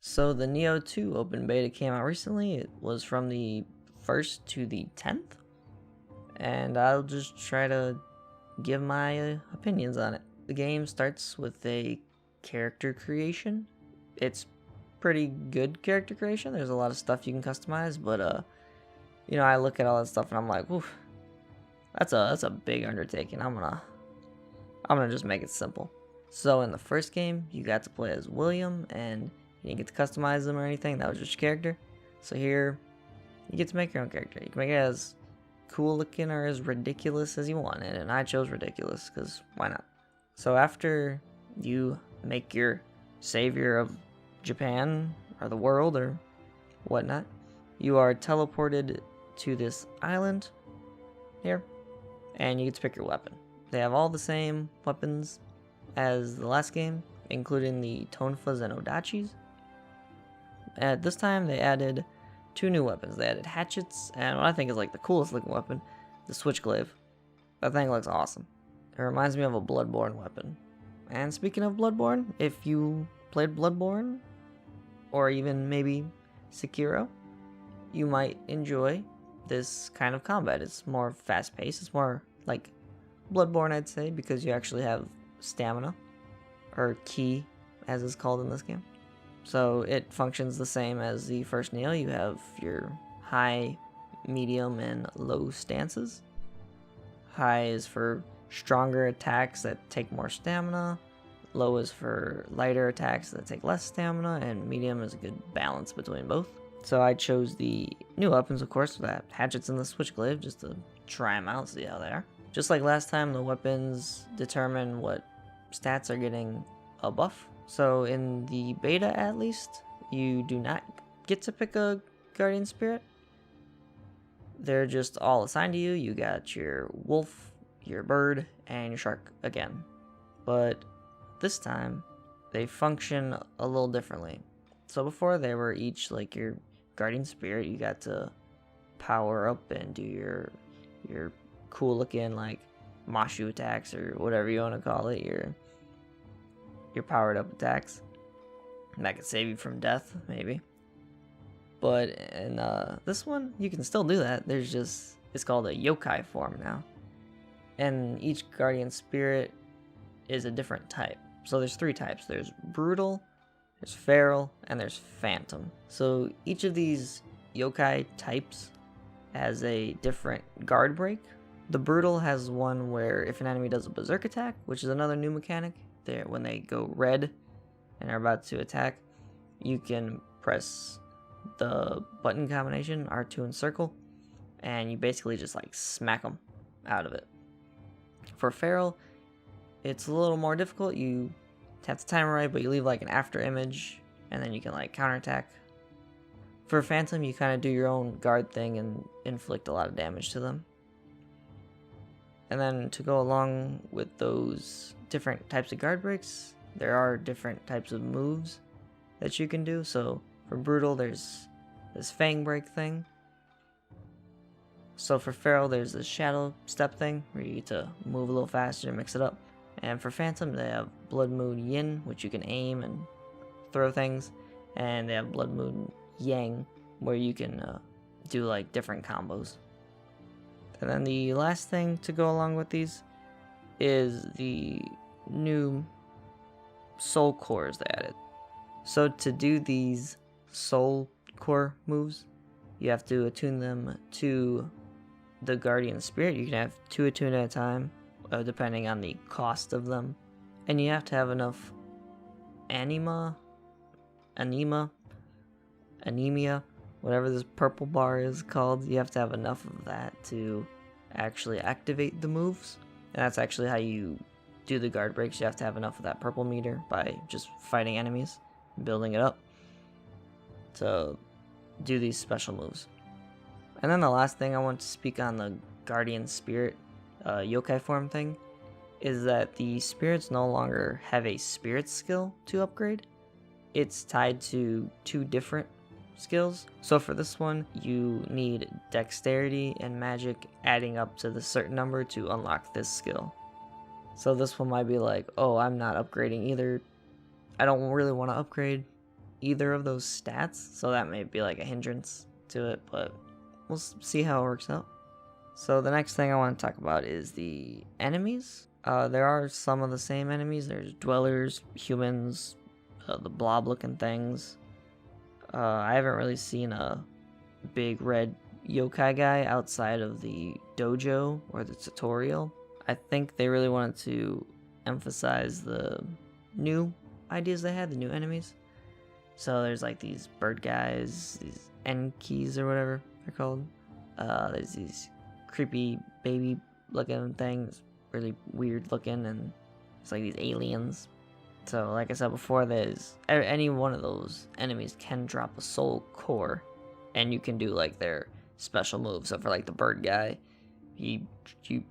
So the Nioh 2 open beta came out recently. It was from the 1st to the 10th. And I'll just try to give my opinions on it. The game starts with a character creation. It's pretty good character creation. There's a lot of stuff you can customize, but I look at all that stuff and I'm like, oof, that's a big undertaking. I'm gonna just make it simple. So in the first game, you got to play as William, and you didn't get to customize them or anything. That was just your character. So here, you get to make your own character. You can make it as cool looking or as ridiculous as you want, and I chose ridiculous because why not? So after you make your savior of Japan or the world or whatnot, you are teleported to this island here, and you get to pick your weapon. They have all the same weapons as the last game, including the Tonfas and Odachis. At this time, they added 2 new weapons. They added hatchets, and what I think is like the coolest looking weapon, the Switchglaive. That thing looks awesome. It reminds me of a Bloodborne weapon. And speaking of Bloodborne, if you played Bloodborne, or even maybe Sekiro, you might enjoy this kind of combat. It's more fast-paced. It's more like Bloodborne, I'd say, because you actually have stamina, or ki, as it's called in this game. So it functions the same as the first Nioh. You have your high, medium, and low stances. High is for stronger attacks that take more stamina. Low is for lighter attacks that take less stamina, and medium is a good balance between both. So I chose the new weapons, of course, with that hatchets and the Switchglaive, just to try them out, see how they are. Just like last time, the weapons determine what stats are getting a buff. So in the beta, at least, you do not get to pick a guardian spirit. They're just all assigned to you. You got your wolf, your bird, and your shark again. But this time, they function a little differently. So before, they were each like your guardian spirit. You got to power up and do your cool looking like Mashu attacks, or whatever you want to call it, your powered up attacks. And that could save you from death, maybe. But in this one, you can still do that. It's called a yokai form now. And each guardian spirit is a different type. So there's 3 types. There's brutal, there's feral, and there's phantom. So each of these yokai types has a different guard break. The brutal has one where if an enemy does a berserk attack, which is another new mechanic, when they go red and are about to attack, you can press the button combination R2 and circle, and you basically just like smack them out of it. For feral, it's a little more difficult. You have to time it right, but you leave like an after image, and then you can like counterattack. For phantom, you kind of do your own guard thing and inflict a lot of damage to them. And then to go along with those different types of guard breaks, there are different types of moves that you can do. So for brutal, there's this fang break thing. So for feral, there's this shadow step thing where you get to move a little faster and mix it up. And for phantom, they have blood moon yin, which you can aim and throw things. And they have blood moon yang, where you can do like different combos. And then the last thing to go along with these is the new soul cores they added. So to do these soul core moves, you have to attune them to the guardian spirit. You can have 2 attuned at a time, depending on the cost of them. And you have to have enough anemia, whatever this purple bar is called. You have to have enough of that to actually activate the moves. And that's actually how you do the guard breaks. You have to have enough of that purple meter by just fighting enemies, building it up to do these special moves. And then the last thing I want to speak on the guardian spirit yokai form thing is that the spirits no longer have a spirit skill to upgrade. It's tied to 2 different skills. So for this one, you need dexterity and magic adding up to the certain number to unlock this skill. So this one might be like, oh, I'm not upgrading either. I don't really want to upgrade either of those stats, so that may be like a hindrance to it, but we'll see how it works out. So the next thing I want to talk about is the enemies. There are some of the same enemies. There's dwellers, humans, the blob looking things. I haven't really seen a big red yokai guy outside of the dojo or the tutorial. I think they really wanted to emphasize the new ideas they had, the new enemies. So there's like these bird guys, these Enkis or whatever they're called. There's these creepy baby looking things, really weird looking, and it's like these aliens. So like I said before, there's any one of those enemies can drop a soul core, and you can do like their special moves. So for like the bird guy, you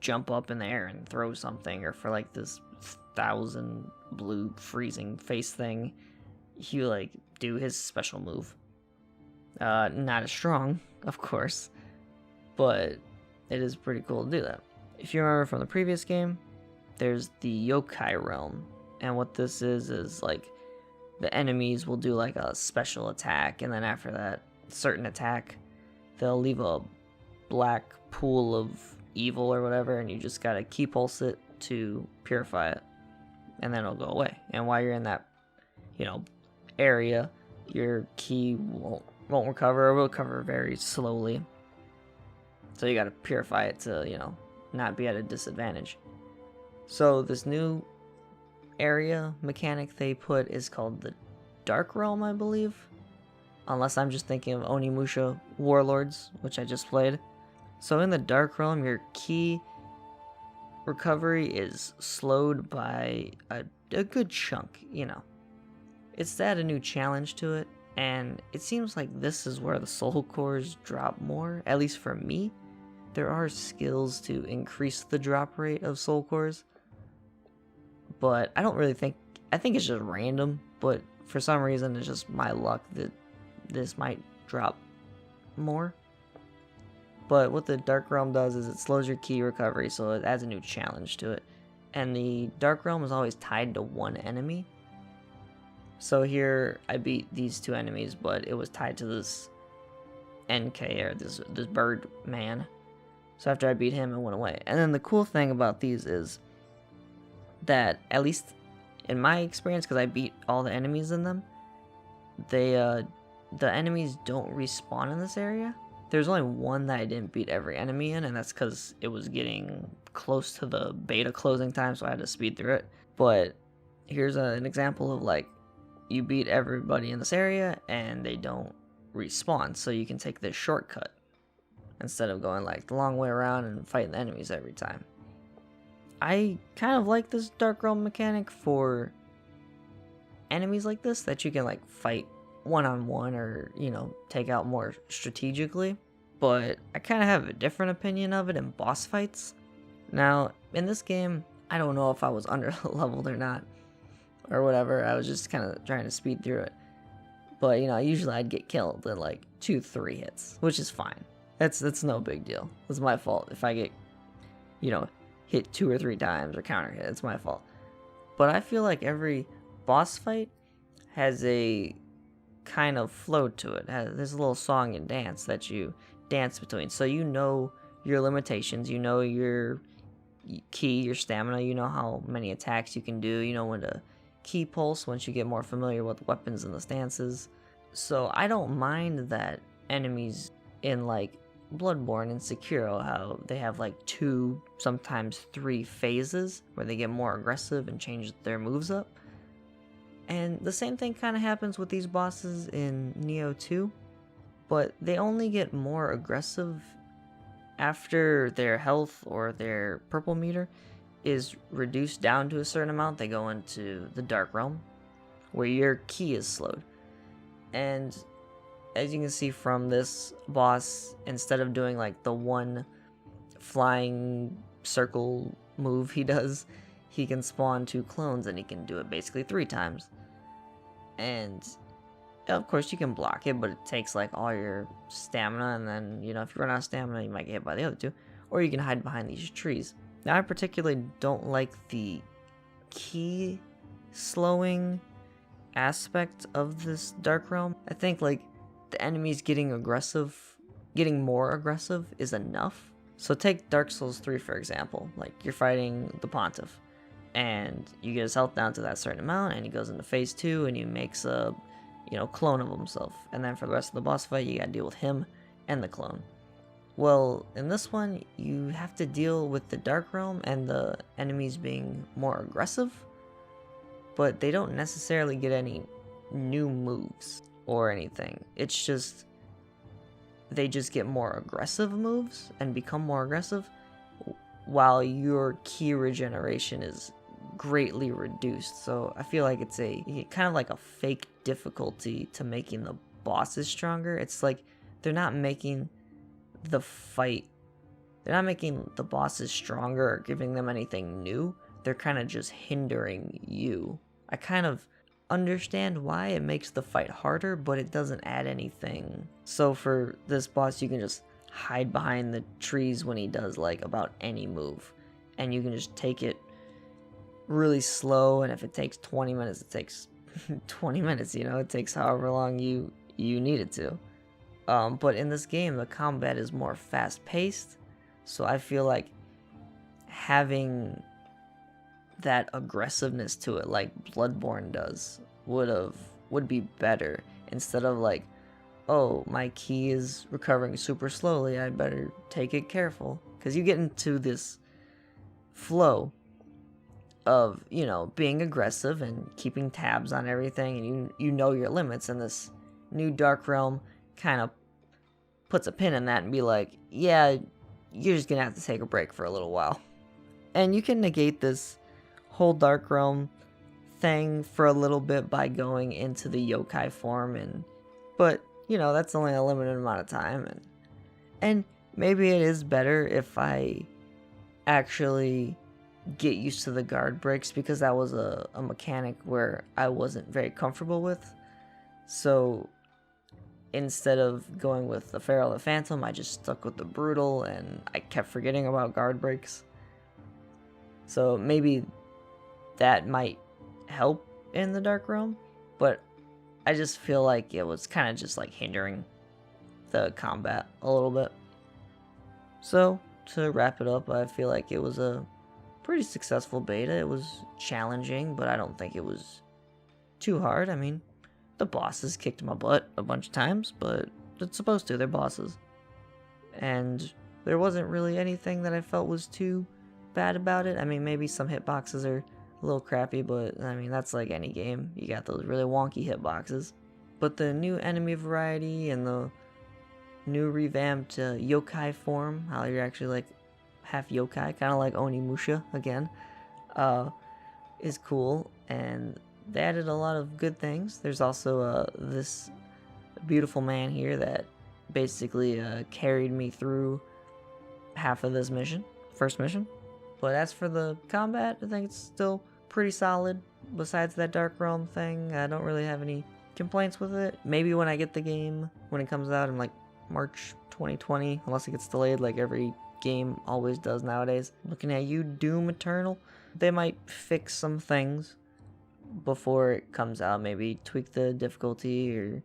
jump up in the air and throw something, or for like this 1,000 blue freezing face thing, you like do his special move. Not as strong, of course, but it is pretty cool to do that. If you remember from the previous game, there's the yokai realm, and what this is like the enemies will do like a special attack, and then after that certain attack, they'll leave a black pool of evil or whatever, and you just gotta key pulse it to purify it, and then it'll go away. And while you're in that, area, your key won't recover, or will recover very slowly. So you gotta purify it to, not be at a disadvantage. So this new area mechanic they put is called the Dark Realm, I believe. Unless I'm just thinking of Onimusha Warlords, which I just played. So in the Dark Realm, your key recovery is slowed by a good chunk, It's to add a new challenge to it, and it seems like this is where the soul cores drop more, at least for me. There are skills to increase the drop rate of soul cores, but I don't really think, I think it's just random, but for some reason it's just my luck that this might drop more. But what the Dark Realm does is it slows your key recovery, so it adds a new challenge to it. And the Dark Realm is always tied to one enemy. So here I beat these two enemies, but it was tied to this NK, or this bird man. So after I beat him, it went away. And then the cool thing about these is that, at least in my experience, because I beat all the enemies in them, the enemies don't respawn in this area. There's only one that I didn't beat every enemy in, and that's because it was getting close to the beta closing time, so I had to speed through it. But here's an example of like, you beat everybody in this area and they don't respawn, so you can take this shortcut instead of going like the long way around and fighting the enemies every time. I kind of like this Dark Realm mechanic for enemies like this that you can like fight one-on-one or, take out more strategically. But I kind of have a different opinion of it in boss fights. Now, in this game, I don't know if I was under-leveled or not, or whatever. I was just kind of trying to speed through it. But, usually I'd get killed in like 2-3 hits, which is fine. That's no big deal. It's my fault if I get, hit 2 or 3 times or counter hit. It's my fault. But I feel like every boss fight has a kind of flow to it. There's a little song and dance that you dance between. So you know your limitations, you know your key, your stamina, you know how many attacks you can do, you know when to key pulse once you get more familiar with weapons and the stances. So I don't mind that enemies in like Bloodborne and Sekiro, how they have like 2, sometimes 3 phases where they get more aggressive and change their moves up. And the same thing kind of happens with these bosses in Nioh 2, but they only get more aggressive after their health or their purple meter is reduced down to a certain amount. They go into the Dark Realm, where your key is slowed. And as you can see from this boss, instead of doing like the one flying circle move he does, he can spawn 2 clones and he can do it basically 3 times. And of course you can block it, but it takes like all your stamina, and then if you run out of stamina you might get hit by the other 2, or you can hide behind these trees. Now I particularly don't like the key slowing aspect of this Dark Realm. I think like the enemies getting more aggressive is enough. So take Dark Souls 3 for example. Like you're fighting the Pontiff and you get his health down to that certain amount and he goes into phase 2 and he makes a clone of himself, and then for the rest of the boss fight you gotta deal with him and the clone. Well, in this one you have to deal with the Dark Realm and the enemies being more aggressive, but they don't necessarily get any new moves or anything. It's just they just get more aggressive moves and become more aggressive, while your ki regeneration is greatly reduced. So I feel like it's kind of like a fake difficulty to making the bosses stronger. It's like they're not making the bosses stronger or giving them anything new. They're kind of just hindering you. I kind of understand why it makes the fight harder, but it doesn't add anything. So for this boss, you can just hide behind the trees when he does like about any move, and you can just take it really slow, and if it takes 20 minutes, it takes 20 minutes, it takes however long you need it to. But in this game, the combat is more fast-paced, so I feel like having that aggressiveness to it, like Bloodborne does, would be better, instead of like, oh, my ki is recovering super slowly, I better take it careful. Because you get into this flow of, being aggressive and keeping tabs on everything, and you know your limits, and this new Dark Realm kind of puts a pin in that and be like, yeah, you're just gonna have to take a break for a little while. And you can negate this whole Dark Realm thing for a little bit by going into the yokai form, but that's only a limited amount of time, and maybe it is better if I actually get used to the guard breaks, because that was a mechanic where I wasn't very comfortable with. So instead of going with the Pharaoh the Phantom, I just stuck with the Brutal, and I kept forgetting about guard breaks. So maybe that might help in the Dark Realm, but I just feel like it was kind of just like hindering the combat a little bit. So to wrap it up, I feel like it was a pretty successful beta. It was challenging, but I don't think it was too hard. I mean, the bosses kicked my butt a bunch of times, but it's supposed to. They're bosses. And there wasn't really anything that I felt was too bad about it. I mean, maybe some hitboxes are a little crappy, but I mean, that's like any game. You got those really wonky hitboxes. But the new enemy variety and the new revamped yokai form, how you're actually like half yokai, kind of like Onimusha again, is cool, and they added a lot of good things. There's also this beautiful man here that basically carried me through half of this first mission. But as for the combat, I think it's still pretty solid. Besides that Dark Realm thing, I don't really have any complaints with it. Maybe when I get the game, when it comes out in like March 2020, unless it gets delayed like every game always does nowadays. Looking at you, Doom Eternal. They might fix some things before it comes out, maybe tweak the difficulty or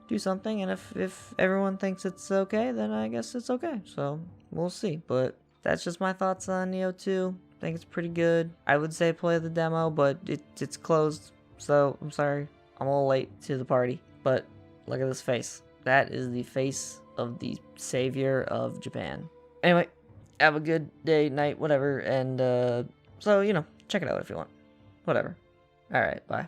do something, and if everyone thinks it's okay, then I guess it's okay. So we'll see. But that's just my thoughts on Nioh 2. I think it's pretty good. I would say play the demo, but it's closed, so I'm sorry. I'm a little late to the party. But look at this face. That is the face of the savior of Japan. Anyway, have a good day, night, whatever, and so check it out if you want. Whatever. Alright, bye.